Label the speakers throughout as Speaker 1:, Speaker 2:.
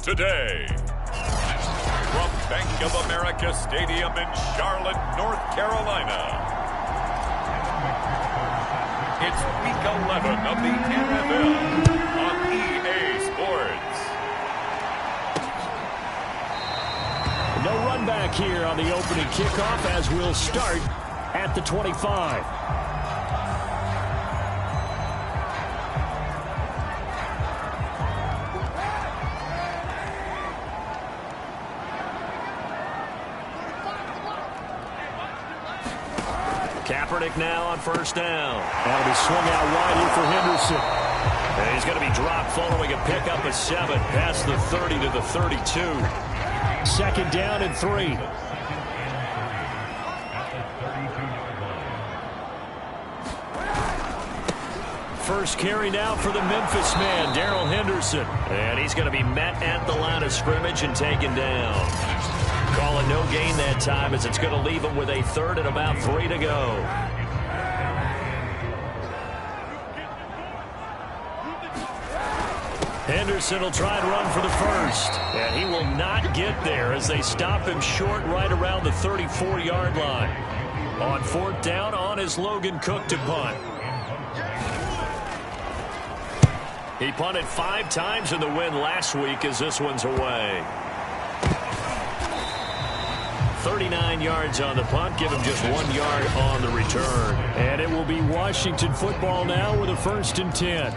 Speaker 1: today. From Bank of America Stadium in Charlotte, North Carolina, it's Week 11 of the NFL on EA Sports.
Speaker 2: No run back here on the opening kickoff as we'll start at the 25.
Speaker 3: Kaepernick now on first down.
Speaker 2: That'll be swung out wide here for Henderson.
Speaker 3: And he's going to be dropped following a pickup of 7 past the 30 to the 32.
Speaker 2: Second down and 3. First carry now for the Memphis man, Darrell Henderson.
Speaker 3: And he's going to be met at the line of scrimmage and taken down. Calling no gain that time as it's going to leave him with a third and about 3 to go.
Speaker 2: Henderson will try and run for the first. And he will not get there as they stop him short right around the 34-yard line. On fourth down, on is Logan Cook to punt. He punted 5 times in the win last week as this one's away. 39 yards on the punt, give him just 1 yard on the return. And it will be Washington football now with a 1st and 10.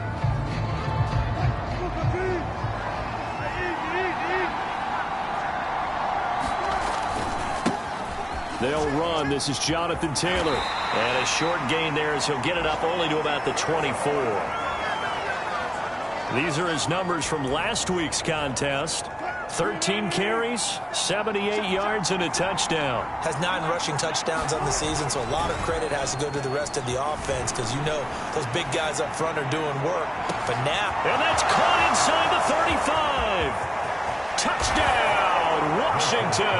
Speaker 2: They'll run. This is Jonathan Taylor.
Speaker 3: And a short gain there as he'll get it up only to about the 24.
Speaker 2: These are his numbers from last week's contest. 13 carries, 78 yards, and a touchdown.
Speaker 4: Has 9 rushing touchdowns on the season, so a lot of credit has to go to the rest of the offense because you know those big guys up front are doing work. But now...
Speaker 2: And that's caught inside the 35. Touchdown, Washington.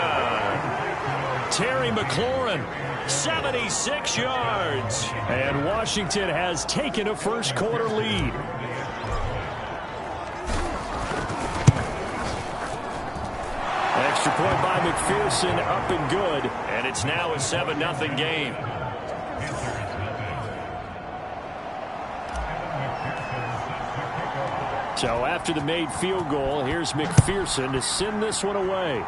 Speaker 2: Terry McLaurin, 76 yards. And Washington has taken a first quarter lead. Extra point by McPherson, up and good.
Speaker 3: And it's now a 7-0 game.
Speaker 2: So after the made field goal, here's McPherson to send this one away.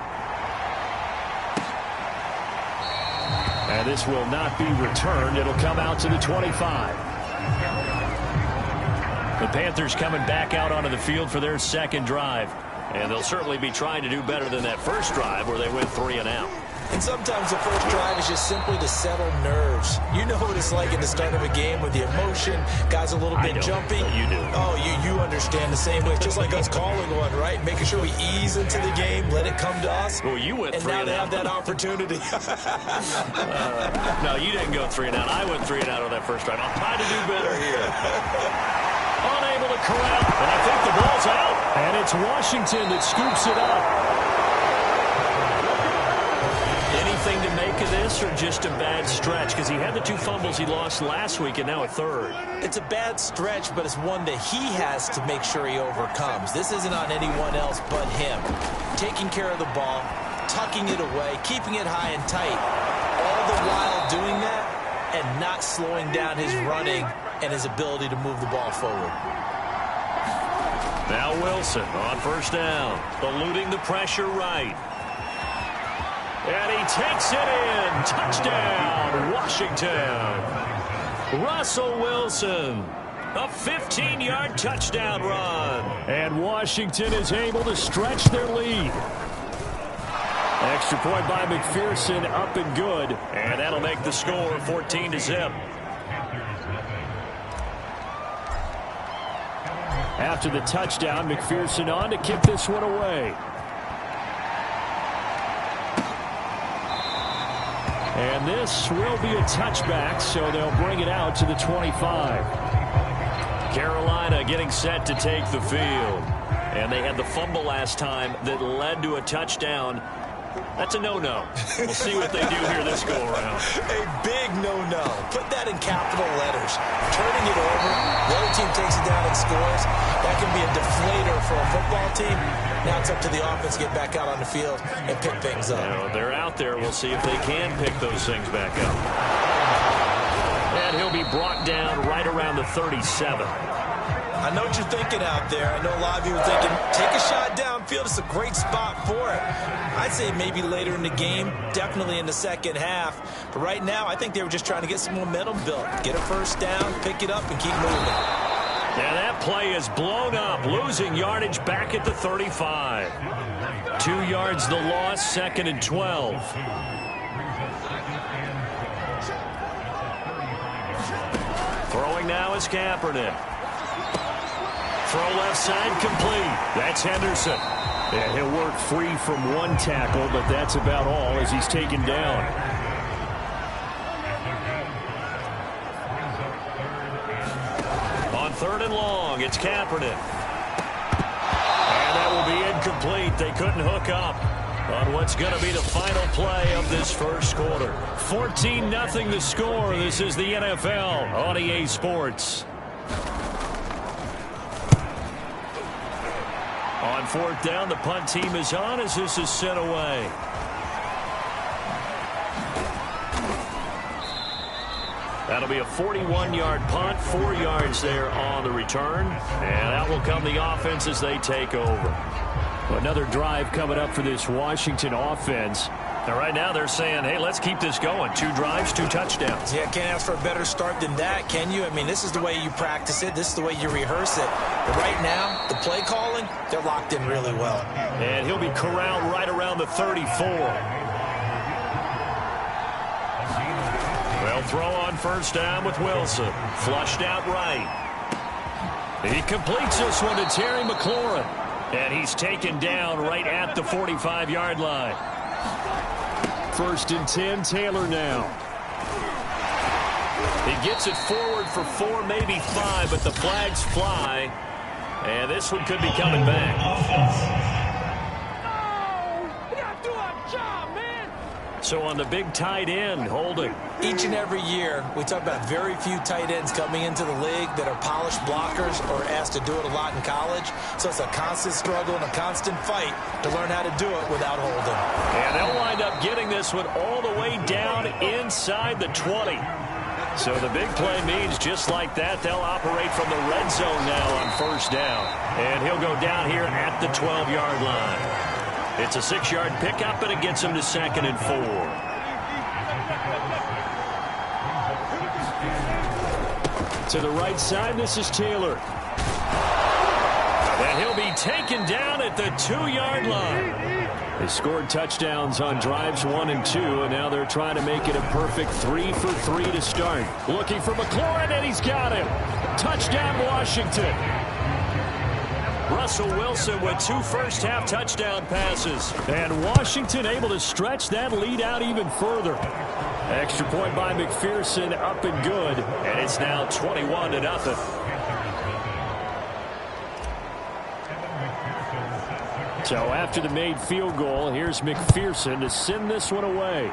Speaker 2: And this will not be returned. It'll come out to the 25. The Panthers coming back out onto the field for their second drive.
Speaker 3: And they'll certainly be trying to do better than that first drive where they went 3 and out.
Speaker 4: And sometimes the first drive is just simply to settle nerves. You know what it's like at the start of a game with the emotion, guys a little bit jumpy.
Speaker 3: You do.
Speaker 4: Oh, you understand the same way. It's just like us calling one, right? Making sure we ease into the game, let it come to us.
Speaker 3: Well, you went 3 and out.
Speaker 4: And now they have that opportunity.
Speaker 3: No, you didn't go 3 and out. I went 3 and out on that first drive. I'll try to do better here.
Speaker 2: Unable to corral, and I think the ball's out. And it's Washington that scoops it up.
Speaker 3: Anything to make of this or just a bad stretch? Because he had the 2 fumbles he lost last week and now a third.
Speaker 4: It's a bad stretch, but it's one that he has to make sure he overcomes. This isn't on anyone else but him. Taking care of the ball, tucking it away, keeping it high and tight. All the while doing that and not slowing down his running and his ability to move the ball forward.
Speaker 3: Now Wilson on first down, eluding the pressure right.
Speaker 2: And he takes it in. Touchdown, Washington. Russell Wilson, a 15-yard touchdown run. And Washington is able to stretch their lead. Extra point by McPherson, up and good.
Speaker 3: And that'll make the score 14-0.
Speaker 2: After the touchdown, McPherson on to kick this one away. And this will be a touchback, so they'll bring it out to the 25.
Speaker 3: Carolina getting set to take the field. And they had the fumble last time that led to a touchdown.
Speaker 2: That's a no-no. We'll see what they do here this go-around.
Speaker 4: A big no-no. Put that in capital letters. Turning it over, the other team takes it down and scores. That can be a deflator for a football team. Now it's up to the offense to get back out on the field and pick things up.
Speaker 2: You know, they're out there. We'll see if they can pick those things back up. And he'll be brought down right around the 37.
Speaker 4: I know what you're thinking out there. I know a lot of you are thinking, take a shot downfield. It's a great spot for it. I'd say maybe later in the game, definitely in the second half. But right now, I think they were just trying to get some momentum built. Get a first down, pick it up, and keep moving.
Speaker 2: And that play is blown up, losing yardage back at the 35. 2 yards the loss, 2nd and 12. Throwing now is Kaepernick. Throw left side complete. That's Henderson.
Speaker 3: And he'll work free from one tackle, but that's about all as he's taken down.
Speaker 2: On 3rd and long, it's Kaepernick. And that will be incomplete. They couldn't hook up on what's going to be the final play of this first quarter. 14-0 the score. This is the NFL on EA Sports. On 4th down, the punt team is on as this is sent away. That'll be a 41-yard punt, 4 yards there on the return. And out will come the offense as they take over.
Speaker 3: Another drive coming up for this Washington offense.
Speaker 2: And right now they're saying, hey, let's keep this going. 2 drives, 2 touchdowns.
Speaker 4: Yeah, can't ask for a better start than that, can you? I mean, this is the way you practice it. This is the way you rehearse it. But right now, the play calling, they're locked in really well.
Speaker 2: And he'll be corralled right around the 34. They'll throw on first down with Wilson. Flushed out right. He completes this one to Terry McLaurin. And he's taken down right at the 45-yard line.
Speaker 3: 1st and 10, Taylor now.
Speaker 2: He gets it forward for 4, maybe 5, but the flags fly. And this one could be coming back. So on the big tight end, holding.
Speaker 4: Each and every year, we talk about very few tight ends coming into the league that are polished blockers or asked to do it a lot in college. So it's a constant struggle and a constant fight to learn how to do it without holding.
Speaker 2: And they'll wind up getting this one all the way down inside the 20. So the big play means just like that, they'll operate from the red zone now on first down. And he'll go down here at the 12-yard line. It's a 6-yard pickup, and it gets him to 2nd and 4.
Speaker 3: To the right side, this is Taylor.
Speaker 2: And he'll be taken down at the 2-yard line.
Speaker 3: They scored touchdowns on drives 1 and 2, and now they're trying to make it a perfect 3 for 3 to start.
Speaker 2: Looking for McLaurin, and he's got him. Touchdown, Washington. Russell Wilson with 2 first-half touchdown passes.
Speaker 3: And Washington able to stretch that lead out even further. Extra point by McPherson, up and good.
Speaker 2: And it's now 21-0.
Speaker 3: So after the made field goal, here's McPherson to send this one away.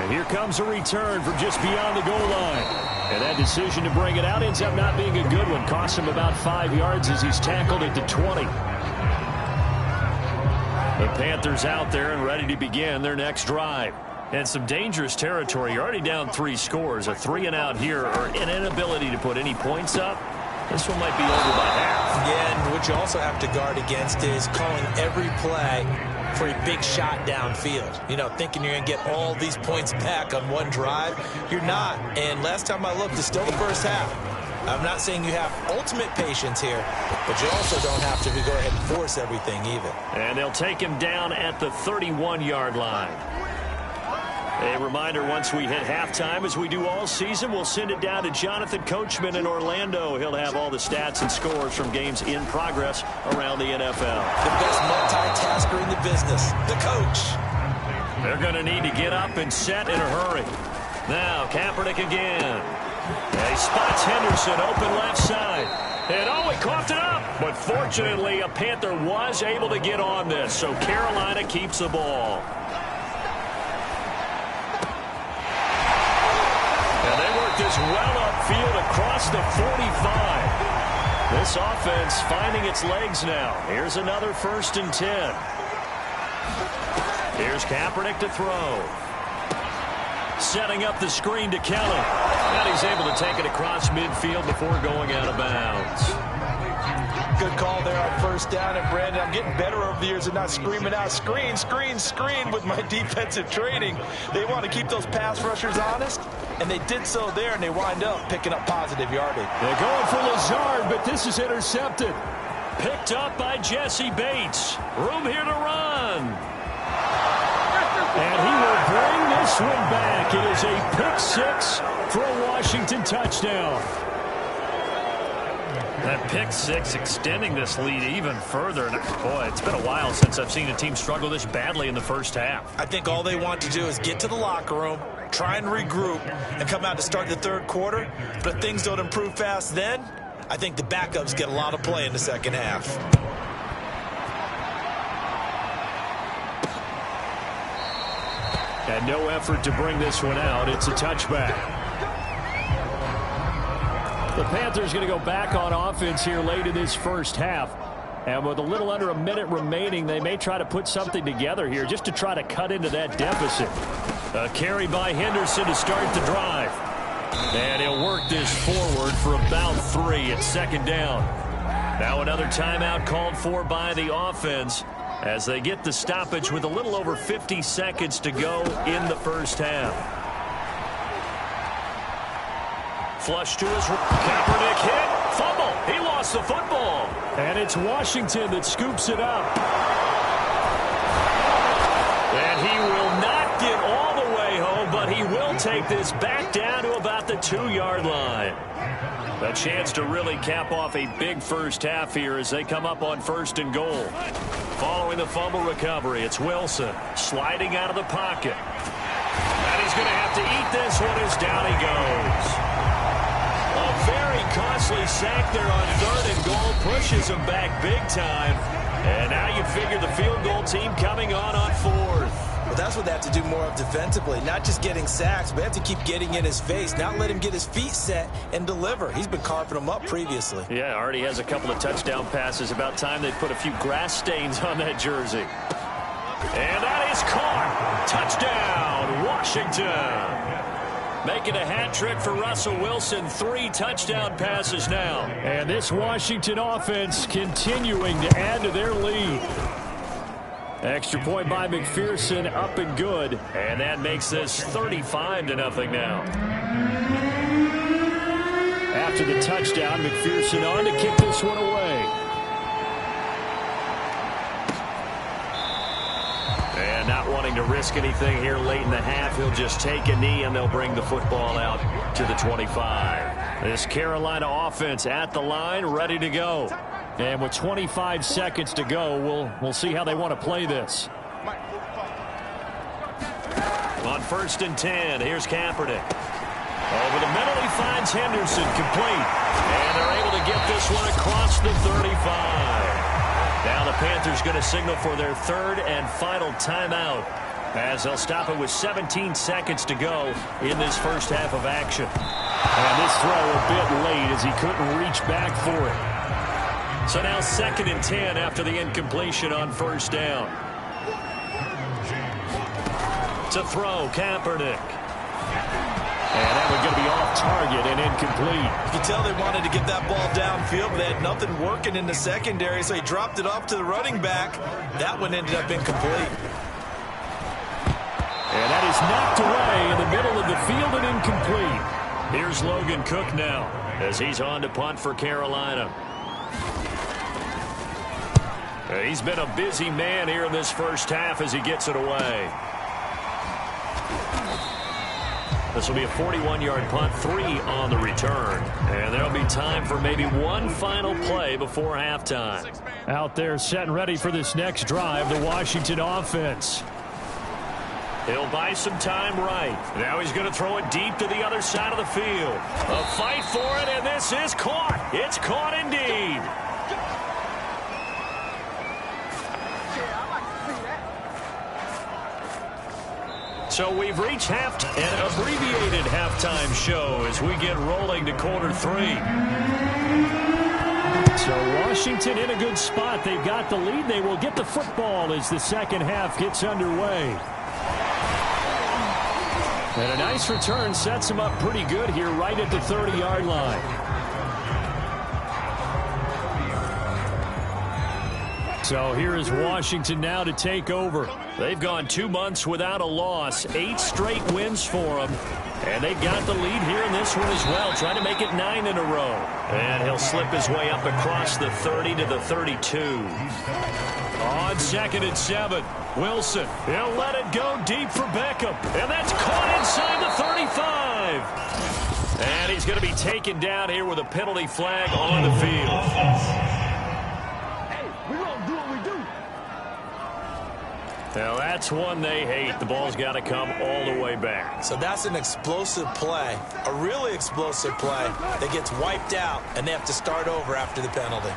Speaker 3: And here comes a return from just beyond the goal line. And that decision to bring it out ends up not being a good one. Costs him about 5 yards as he's tackled at the 20.
Speaker 2: The Panthers out there and ready to begin their next drive. And some dangerous territory. You're already down 3 scores. A 3-and-out here or an inability to put any points up. This one might be over by half.
Speaker 4: Yeah, and what you also have to guard against is calling every play for a big shot downfield. You know, thinking you're going to get all these points back on one drive. You're not. And last time I looked, it's still the first half. I'm not saying you have ultimate patience here, but you also don't have to go ahead and force everything either.
Speaker 2: And they'll take him down at the 31-yard line. A reminder, once we hit halftime, as we do all season, we'll send it down to Jonathan Coachman in Orlando. He'll have all the stats and scores from games in progress around the NFL.
Speaker 4: The best multitasker in the business, the coach.
Speaker 2: They're going to need to get up and set in a hurry. Now, Kaepernick again. He spots Henderson open left side. And oh, he coughed it up. But fortunately, a Panther was able to get on this, so Carolina keeps the ball. And they work this well upfield across the 45. This offense finding its legs now. Here's another 1st and 10. Here's Kaepernick to throw. Setting up the screen to Kelly. And he's able to take it across midfield before going out of bounds.
Speaker 4: Good call there on 1st down. And, Brandon, I'm getting better over the years and not screaming out, screen, screen, screen with my defensive training. They want to keep those pass rushers honest, and they did so there, and they wind up picking up positive yardage.
Speaker 3: They're going for Lazard, but this is intercepted.
Speaker 2: Picked up by Jesse Bates. Room here to run.
Speaker 3: And he will bring this one back. It is a pick 6 for a Washington touchdown.
Speaker 2: That pick 6 extending this lead even further. And boy, it's been a while since I've seen a team struggle this badly in the first half.
Speaker 4: I think all they want to do is get to the locker room, try and regroup, and come out to start the 3rd quarter. But if things don't improve fast then, I think the backups get a lot of play in the 2nd half.
Speaker 3: And no effort to bring this one out. It's a touchback. The Panthers going to go back on offense here late in this first half. And with a little under a minute remaining, they may try to put something together here just to try to cut into that deficit. A carry by Henderson to start the drive. And he'll work this forward for about 3 at 2nd down. Now another timeout called for by the offense as they get the stoppage with a little over 50 seconds to go in the first half. Flush to his right. Kaepernick hit. Fumble. He lost the football. And it's Washington that scoops it up.
Speaker 2: And he will not get all the way home, but he will take this back down to about the 2-yard line. A chance to really cap off a big first half here as they come up on 1st and goal. Following the fumble recovery, it's Wilson sliding out of the pocket. And he's going to have to eat this one as down he goes. A very costly sack there on 3rd and goal pushes him back big time. And now you figure the field goal team coming on 4th.
Speaker 4: Well, that's what they have to do more of defensively, not just getting sacks, but they have to keep getting in his face, not let him get his feet set and deliver. He's been carving them up previously.
Speaker 2: Yeah, already has a couple of touchdown passes. About time they put a few grass stains on that jersey. And that is caught. Touchdown, Washington. Making a hat trick for Russell Wilson. 3 touchdown passes now.
Speaker 3: And this Washington offense continuing to add to their lead. Extra point by McPherson, up and good.
Speaker 2: And that makes this 35-0 now.
Speaker 3: After the touchdown, McPherson on to kick this one away.
Speaker 2: And not wanting to risk anything here late in the half, he'll just take a knee and they'll bring the football out to the 25. This Carolina offense at the line, ready to go.
Speaker 3: And with 25 seconds to go, we'll see how they want to play this.
Speaker 2: On 1st and 10, here's Kaepernick. Over the middle, he finds Henderson, complete. And they're able to get this one across the 35. Now the Panthers going to signal for their 3rd and final timeout as they'll stop it with 17 seconds to go in this first half of action.
Speaker 3: And this throw a bit late as he couldn't reach back for it.
Speaker 2: So now 2nd and 10 after the incompletion on 1st down. To throw, Kaepernick.
Speaker 3: And that one's going to be off target and incomplete.
Speaker 4: You can tell they wanted to get that ball downfield, but they had nothing working in the secondary, so he dropped it off to the running back. That one ended up incomplete.
Speaker 3: And that is knocked away in the middle of the field and incomplete.
Speaker 2: Here's Logan Cook now as he's on to punt for Carolina. He's been a busy man here in this first half as he gets it away. This will be a 41-yard punt, 3 on the return. And there'll be time for maybe one final play before halftime.
Speaker 3: Out there set and ready for this next drive, the Washington offense. He'll buy some time right. Now he's going to throw it deep to the other side of the field. A fight for it, and this is caught. It's caught indeed. So we've reached an abbreviated halftime show as we get rolling to quarter 3. So Washington in a good spot. They've got the lead. They will get the football as the second half gets underway. And a nice return sets them up pretty good here right at the 30-yard line. So here is Washington now to take over. They've gone 2 months without a loss, 8 straight wins for them. And they've got the lead here in this one as well, trying to make it 9 in a row. And he'll slip his way up across the 30 to the 32. On 2nd and 7, Wilson. He'll let it go deep for Beckham. And that's caught inside the 35. And he's going to be taken down here with a penalty flag on the field. Now, that's one they hate. The ball's got to come all the way back.
Speaker 4: So that's an explosive play, a really explosive play that gets wiped out, and they have to start over after the penalty.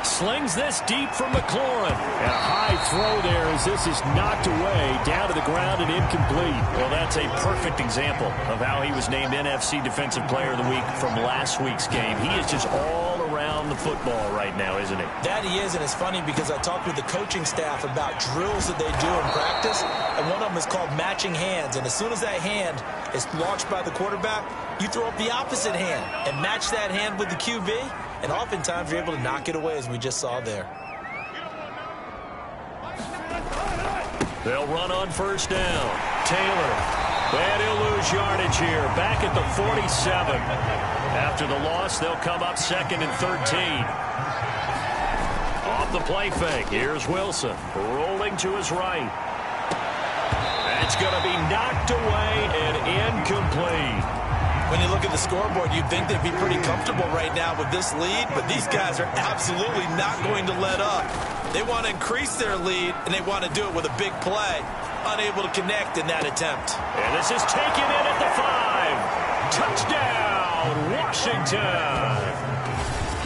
Speaker 3: Slings this deep from McLaurin. And a high throw there as this is knocked away, down to the ground and incomplete. Well, that's a perfect example of how he was named NFC Defensive Player of the Week from last week's game. He is just all around the football right now, isn't he?
Speaker 4: That he is, and it's funny because I talked with the coaching staff about drills that they do in practice, and one of them is called matching hands. And as soon as that hand is launched by the quarterback, you throw up the opposite hand and match that hand with the QB, and oftentimes you're able to knock it away, as we just saw there.
Speaker 3: They'll run on first down. Taylor. And he'll lose yardage here. Back at the 47. After the loss, they'll come up 2nd and 13. Off the play fake. Here's Wilson. Rolling to his right. That's going to be knocked away and incomplete.
Speaker 4: When you look at the scoreboard, you'd think they'd be pretty comfortable right now with this lead, but these guys are absolutely not going to let up. They want to increase their lead, and they want to do it with a big play. Unable to connect in that attempt.
Speaker 3: And this is taken in at the 5. Touchdown, Washington.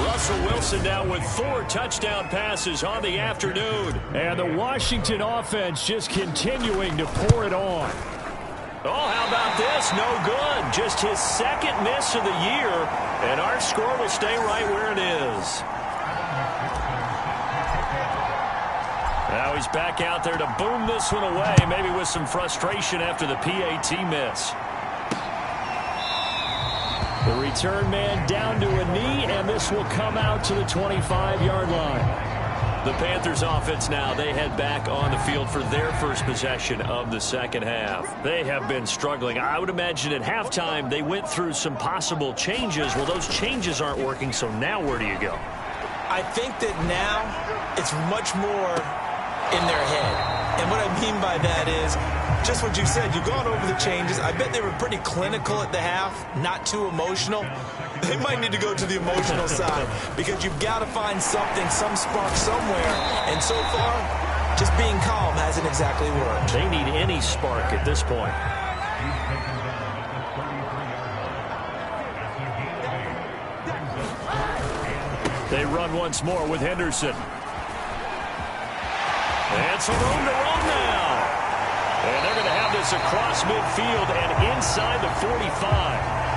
Speaker 3: Russell Wilson now with 4 touchdown passes on the afternoon. And the Washington offense just continuing to pour it on. Oh, how about this? No good. Just his 2nd miss of the year. And our score will stay right where it is. Now he's back out there to boom this one away, maybe with some frustration after the PAT miss. The return man down to a knee, and this will come out to the 25-yard line. The Panthers offense now, they head back on the field for their first possession of the second half. They have been struggling. I would imagine at halftime they went through some possible changes. Well, those changes aren't working, so now where do you go?
Speaker 4: I think that now it's much more in their head. And what I mean by that is just what you said. You've gone over the changes. I bet they were pretty clinical at the half, not too emotional. They might need to go to the emotional side because you've got to find something, some spark somewhere. And so far, just being calm hasn't exactly worked.
Speaker 3: They need any spark at this point. They run once more with Henderson. And some room to run now. And they're going to have this across midfield and inside the 45.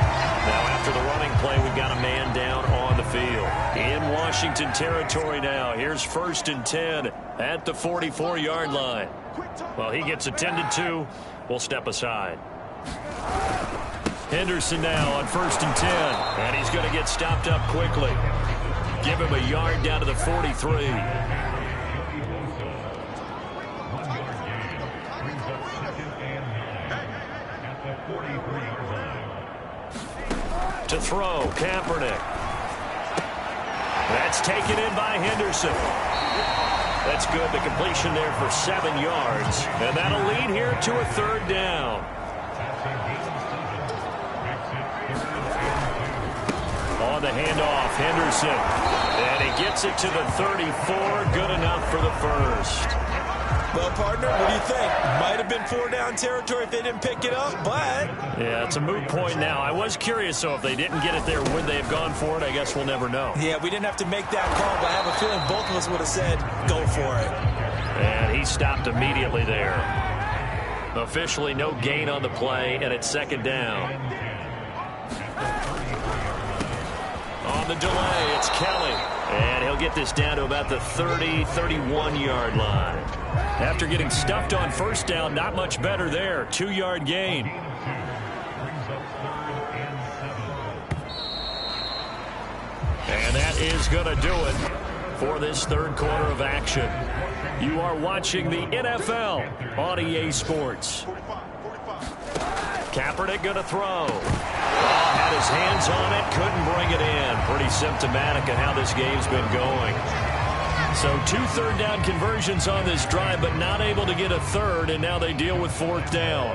Speaker 3: Now, after the running play, we've got a man down on the field. In Washington territory now. Here's 1st and 10 at the 44-yard line. Well, he gets attended to. We'll step aside. Henderson now on 1st and 10. And he's going to get stopped up quickly. Give him a yard down to the 43. To throw, Kaepernick. That's taken in by Henderson. That's good. The completion there for 7 yards. And that'll lead here to a 3rd down. On the handoff, Henderson. And he gets it to the 34. Good enough for the first.
Speaker 4: Well, partner, what do you think? Might have been 4-down territory if they didn't pick it up, but...
Speaker 3: Yeah, it's a moot point now. I was curious, so if they didn't get it there, would they have gone for it? I guess we'll never know.
Speaker 4: Yeah, we didn't have to make that call, but I have a feeling both of us would have said, go for it.
Speaker 3: And he stopped immediately there. Officially no gain on the play, and it's 2nd down. On the delay, it's Kelly. And he'll get this down to about the 30, 31-yard line. After getting stuffed on 1st down, not much better there. 2-yard gain. And that is going to do it for this 3rd quarter of action. You are watching the NFL on EA Sports. Kaepernick going to throw. Had his hands on it, couldn't bring it in. Pretty symptomatic of how this game's been going. So 2 third-down conversions on this drive, but not able to get a third, and now they deal with 4th down.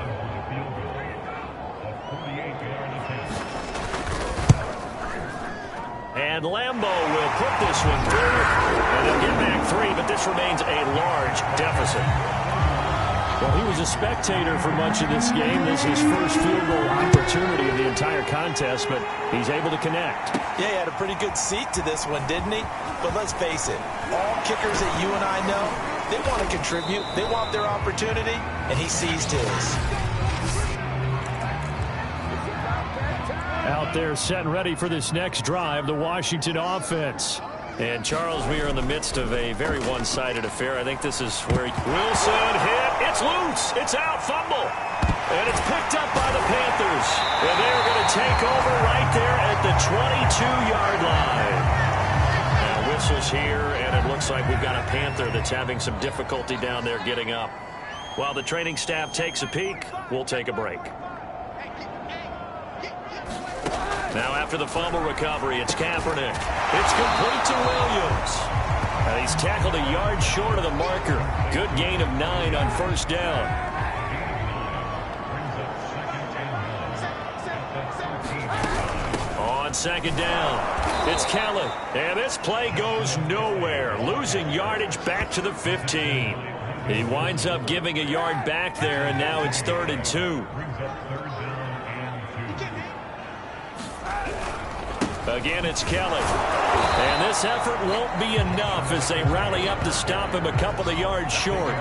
Speaker 3: And Lambeau will put this one through, and they'll get back 3, but this remains a large deficit. Well, he was a spectator for much of this game. This is his first field goal opportunity of the entire contest, but he's able to connect.
Speaker 4: Yeah, he had a pretty good seat to this one, didn't he? But let's face it, all kickers that you and I know, they want to contribute. They want their opportunity, and he seized his.
Speaker 3: Out there set and ready for this next drive, the Washington offense. And, Charles, we are in the midst of a very one-sided affair. I think this is where Wilson hit. It's loose. It's out. Fumble. And it's picked up by the Panthers. And they're going to take over right there at the 22-yard line. Now, whistles here, and it looks like we've got a Panther that's having some difficulty down there getting up. While the training staff takes a peek, we'll take a break. Now after the fumble recovery, it's Kaepernick. It's complete to Williams. And he's tackled a yard short of the marker. Good gain of 9 on 1st down. On 2nd down, it's Kelly. And this play goes nowhere. Losing yardage back to the 15. He winds up giving a yard back there, and now it's 3rd and 2. Again, it's Kelly. And this effort won't be enough as they rally up to stop him a couple of yards short.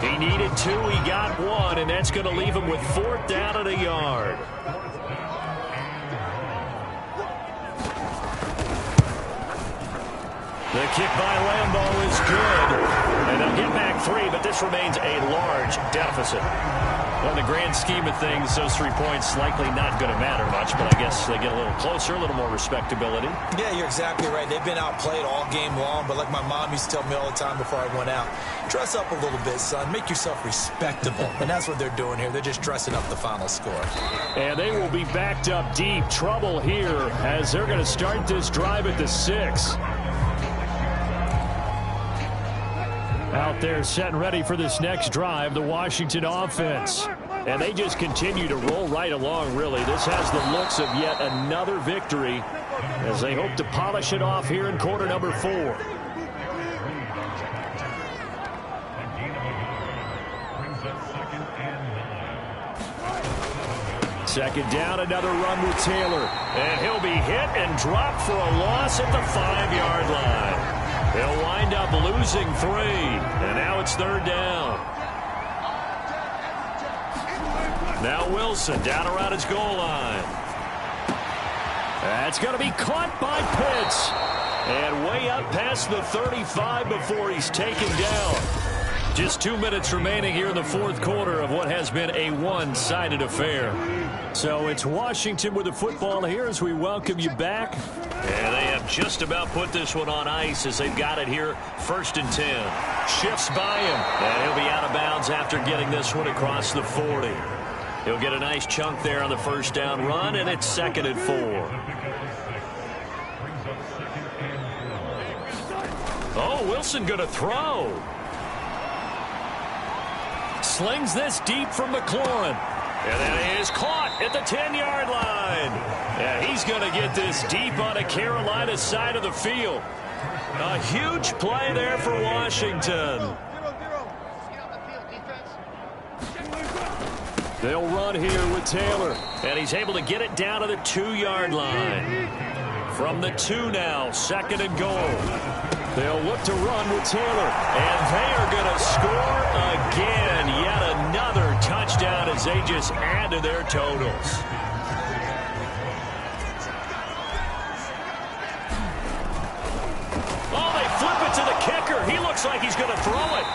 Speaker 3: He needed 2, he got 1, and that's going to leave him with 4th down and a yard. The kick by Lambeau is good. And they'll get back 3, but this remains a large deficit. Well, in the grand scheme of things, those 3 points likely not going to matter much, but I guess they get a little closer, a little more respectability.
Speaker 4: Yeah, you're exactly right. They've been outplayed all game long, but like my mom used to tell me all the time before I went out, dress up a little bit, son. Make yourself respectable. And that's what they're doing here. They're just dressing up the final score.
Speaker 3: And they will be backed up deep. Trouble here as they're going to start this drive at the 6. Out there set and ready for this next drive, the Washington offense. And they just continue to roll right along, really. This has the looks of yet another victory as they hope to polish it off here in quarter number 4. Second down, another run with Taylor. And he'll be hit and dropped for a loss at the 5-yard line. They'll wind up losing 3, and now it's 3rd down. Now Wilson down around his goal line. That's going to be caught by Pitts. And way up past the 35 before he's taken down. Just 2 minutes remaining here in the 4th quarter of what has been a one-sided affair. So it's Washington with the football here as we welcome you back. And they have just about put this one on ice as they've got it here 1st and 10. Shifts by him, and he'll be out of bounds after getting this one across the 40. He'll get a nice chunk there on the 1st down run, and it's 2nd and 4. Oh, Wilson going to throw. Slings this deep from McLaurin. And that is caught at the 10-yard line. Yeah, he's going to get this deep on a Carolina side of the field. A huge play there for Washington. They'll run here with Taylor.
Speaker 2: And he's able to get it down to the 2-yard line. From the 2 now, 2nd and goal.
Speaker 3: They'll look to run with Taylor.
Speaker 2: And they are going to score again. Yet another touchdown as they just add to their totals. Oh, they flip it to the kicker. He looks like he's going to throw it.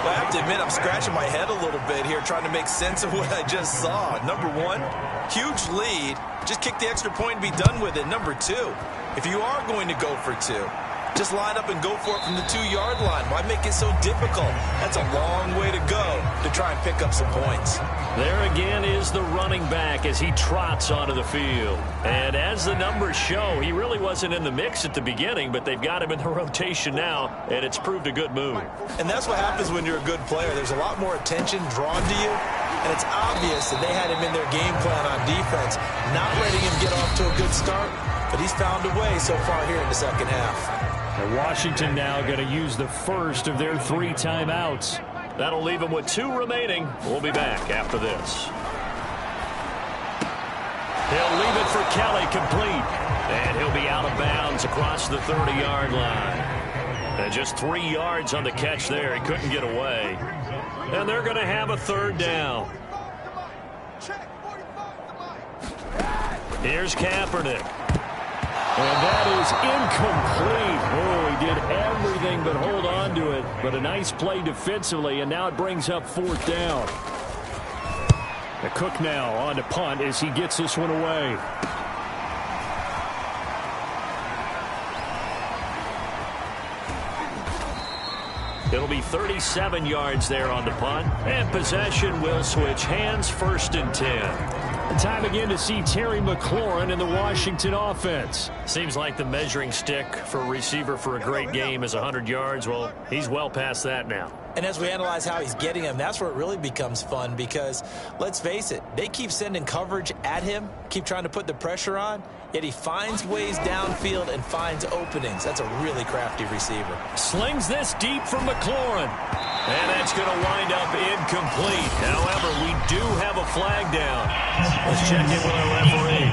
Speaker 4: Well, I have to admit, I'm scratching my head a little bit here trying to make sense of what I just saw. Number one, huge lead. Just kick the extra point and be done with it. Number two, if you are going to go for two, just line up and go for it from the 2-yard line. Why make it so difficult? That's a long way to go to try and pick up some points.
Speaker 2: There again is the running back as he trots onto the field. And as the numbers show, he really wasn't in the mix at the beginning, but they've got him in the rotation now, and it's proved a good move.
Speaker 4: And that's what happens when you're a good player. There's a lot more attention drawn to you, and it's obvious that they had him in their game plan on defense, not letting him get off to a good start, but he's found a way so far here in the second half.
Speaker 3: And Washington now going to use the first of their 3 timeouts.
Speaker 2: That'll leave them with 2 remaining. We'll be back after this. He'll leave it for Kelly, complete. And he'll be out of bounds across the 30-yard line. And just 3 yards on the catch there. He couldn't get away. And they're going to have a 3rd down. Here's Kaepernick.
Speaker 3: And that is incomplete. Oh, he did everything but hold on to it. But a nice play defensively, and now it brings up 4th down. The Cook now on to punt as he gets this one away.
Speaker 2: It'll be 37 yards there on the punt. And possession will switch hands, 1st and 10.
Speaker 3: Time again to see Terry McLaurin in the Washington offense.
Speaker 2: Seems like the measuring stick for a receiver for a great game is 100 yards. Well, he's well past that now.
Speaker 4: And as we analyze how he's getting him, that's where it really becomes fun because, let's face it, they keep sending coverage at him, keep trying to put the pressure on, yet he finds ways downfield and finds openings. That's a really crafty receiver.
Speaker 2: Slings this deep from McLaurin. And that's going to wind up incomplete. However, we do have a flag down. Let's check in with our referee.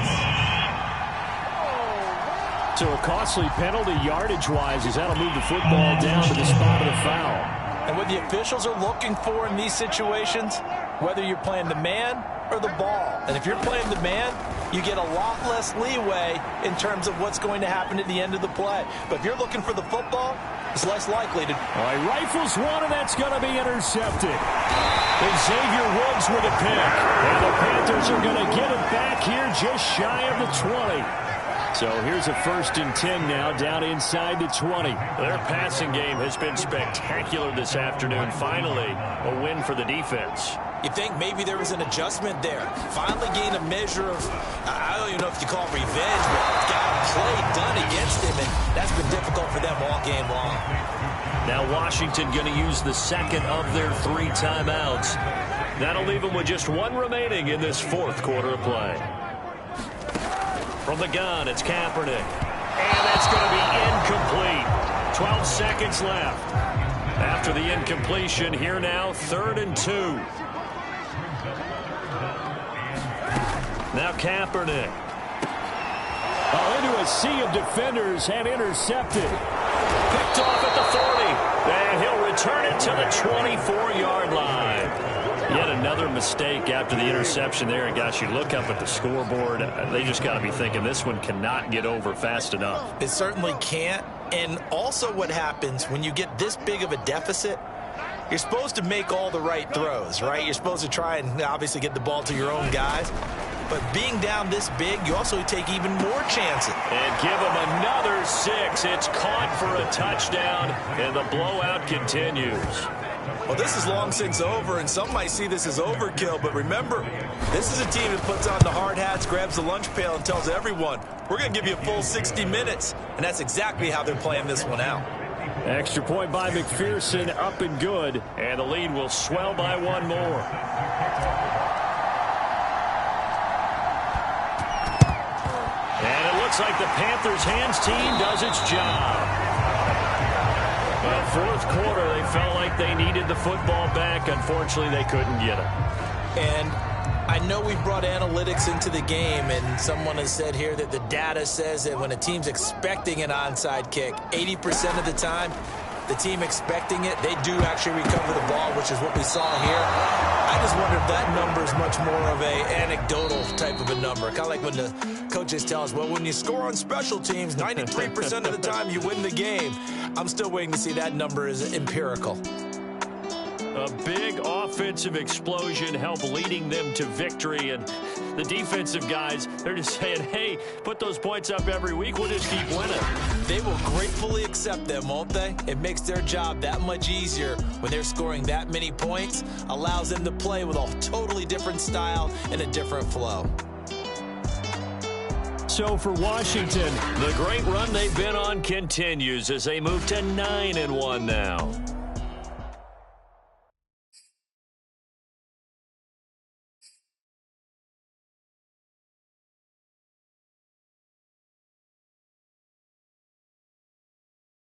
Speaker 3: So a costly penalty yardage-wise as that'll move the football down to the spot of the foul.
Speaker 4: And what the officials are looking for in these situations, whether you're playing the man or the ball. And if you're playing the man, you get a lot less leeway in terms of what's going to happen at the end of the play. But if you're looking for the football, it's less likely to.
Speaker 3: All right, rifles one, and that's going to be intercepted. And Xavier Woods with a pick. And the Panthers are going to get it back here just shy of the 20. So here's a 1st and 10 now, down inside the 20.
Speaker 2: Their passing game has been spectacular this afternoon. Finally, a win for the defense.
Speaker 4: You think maybe there was an adjustment there. Finally gained a measure of, I don't even know if you call it revenge, but got a play done against him, and that's been difficult for them all game long.
Speaker 2: Now Washington going to use the 2nd of their 3 timeouts. That'll leave them with just 1 remaining in this 4th quarter of play. From the gun, it's Kaepernick. And that's going to be incomplete. 12 seconds left. After the incompletion, here now, 3rd and 2. Now Kaepernick.
Speaker 3: Into a sea of defenders and intercepted.
Speaker 2: Picked off at the 40. And he'll return it to the 24-yard line. Yet another mistake after the interception there. And, gosh, you look up at the scoreboard. They just got to be thinking this one cannot get over fast enough.
Speaker 4: It certainly can't. And also what happens when you get this big of a deficit, you're supposed to make all the right throws, right? You're supposed to try and obviously get the ball to your own guys. But being down this big, you also take even more chances.
Speaker 2: And give them another 6. It's caught for a touchdown, and the blowout continues.
Speaker 4: Well, this is long since over, and some might see this as overkill. But remember, this is a team that puts on the hard hats, grabs the lunch pail, and tells everyone, we're going to give you a full 60 minutes. And that's exactly how they're playing this one out.
Speaker 3: Extra point by McPherson, up and good.
Speaker 2: And the lead will swell by 1 more. And it looks like the Panthers hands team does its job.
Speaker 3: Well, fourth quarter, they felt like they needed the football back. Unfortunately, they couldn't get it.
Speaker 4: And I know we brought analytics into the game, and someone has said here that the data says that when a team's expecting an onside kick, 80% of the time, the team expecting it, they do actually recover the ball, which is what we saw here. I just wonder if that number is much more of a anecdotal type of a number. Kind of like when the coaches tell us, well, when you score on special teams, 93% of the time you win the game. I'm still waiting to see that number is empirical.
Speaker 3: A big offensive explosion helped leading them to victory, and the defensive guys, they're just saying, hey, put those points up every week, we'll just keep winning.
Speaker 4: They will gratefully accept them, won't they? It makes their job that much easier when they're scoring that many points, allows them to play with a totally different style and a different flow.
Speaker 3: So for Washington, the great run they've been on continues as they move to 9-1 now.